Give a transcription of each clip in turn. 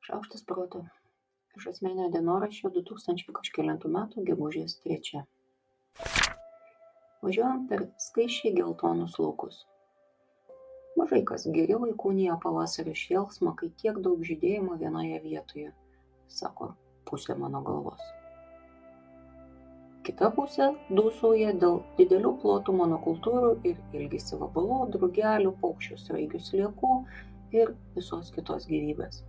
Šaukštas proto. Iš asmeninio dienoraščio 2000 kažkelintų metų gegužės 3. Važiuojam per skaisčiai geltonus laukus. Mažai kas geriau įkūnija pavasario šėlsmą, kai tiek daug žydėjimo vienoje vietoje, sako pusė mano galvos. Kita pusė dūsauja dėl didelių plotų monokultūrų ir ilgisi vabalų, drugelių, paukščių sraigių sliekų ir visos kitos gyvybės.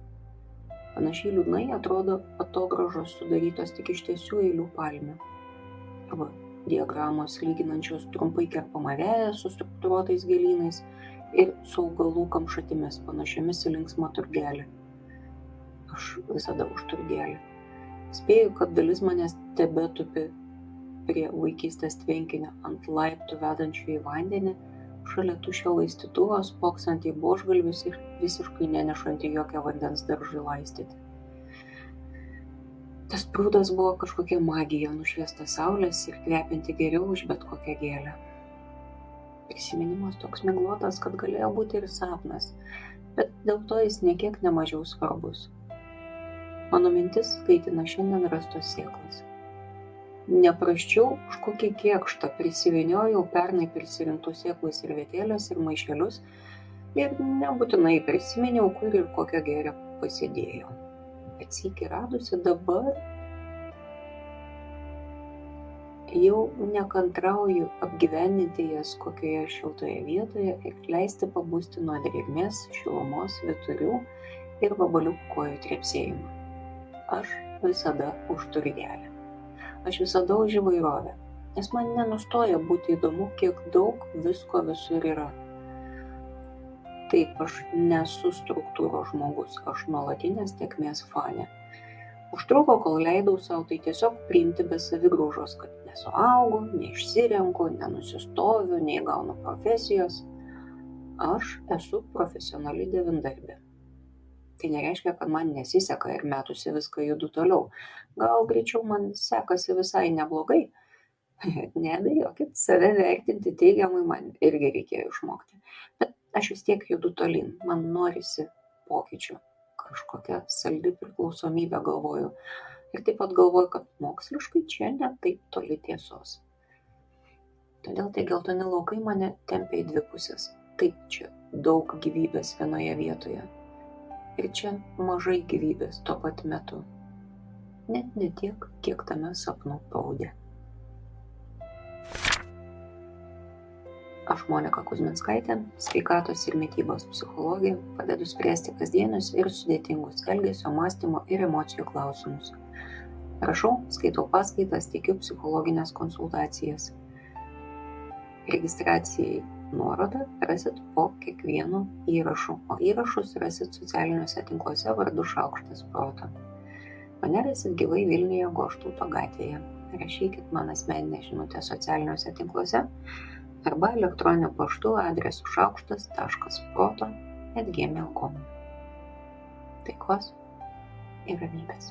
Panašiai liūdnai atrodo atogrąžos sudarytos tik iš tiesių eilių palmių. Arba diagramos lyginančios trumpai kerpamą veją su struktūruotais gėlynais ir su augalų kamšatimis panašiomis į linksmą turgelį. Aš visada už turgelį. Spėju, kad dalis manęs tebetupi prie vaikystės tvenkinio ant laiptų vedančių į vandenį, šalia tuščio laistytuvo spoksant į buožgalvius ir visiškai nenešant į jokią vandens daržui laistyti. Tas prūdas buvo kažkokia magija, nušviesta saulės ir kvepianti geriau už bet kokią gėlę. Prisiminimas toks miglotas, kad galėjo būti ir sapnas, bet dėl to jis niekiek nemažiau svarbus. Mano mintis kaitina šiandien rastos sėklas. Neprasčiau už kokį kėkštą prisivyniojau pernai prisirinktų sėklų servetėlės ir maišelius ir nebūtinai prisiminiau, kur ir kokio gėrio pasidėjau. Bet sykį radusi dabar jau nekantrauju apgyvendinti jas kokioje šiltoje vietoje ir leisti pabusti nuo drėgmės, šilumos, vyturių ir vabaliukų kojų trepsėjimą. Aš visada už turgelį. Aš visada už įvairovę, nes man nenustoja būti įdomu, kiek daug visko visur yra. Taip, aš nesu struktūros žmogus, aš nuolatinės tėkmės fanė. Užtruko, kol leidau savo tai tiesiog priimti be savigraužos, kad nesuaugu, neišsirenku, nenusistoviu, neįgaunu profesijos. Aš esu profesionali devyndarbė. Tai nereiškia, kad man nesiseka ir metusi viską judu toliau. Gal greičiau man sekasi visai neblogai. Neabejokit, save vertinti teigiamai man irgi reikėjo išmokti. Bet aš vis tiek judu tolyn, man norisi pokyčių. Kažkokia saldi priklausomybė galvoju. Ir taip pat galvoju, kad moksliškai čia ne taip toli tiesos. Todėl tie geltoni laukai mane tempia į dvi pusės. Taip, čia daug gyvybės vienoje vietoje. Ir čia mažai gyvybės tuo pat metu. Net ne tiek, kiek tame sapnų praude. Aš Monika Kuzminskaitė, sveikatos ir mitybos psichologė, padedu spręsti kasdienius ir sudėtingus elgesio, mąstymo ir emocijų klausimus. Rašau, skaitau paskaitas, teikiu psichologinės konsultacijas. Registracijai nuorodą rasit po kiekvienu įrašu, o įrašus rasit socialiniuose tinkluose vardu Šaukštas proto. Mane rasit gyvai Vilniuje Goštauto gatvėje. Rašykit man asmeninę žinutę socialiniuose tinkluose arba elektroniniu paštu adresu šaukštas.proto@gmail.com. Taikos ir ramybės.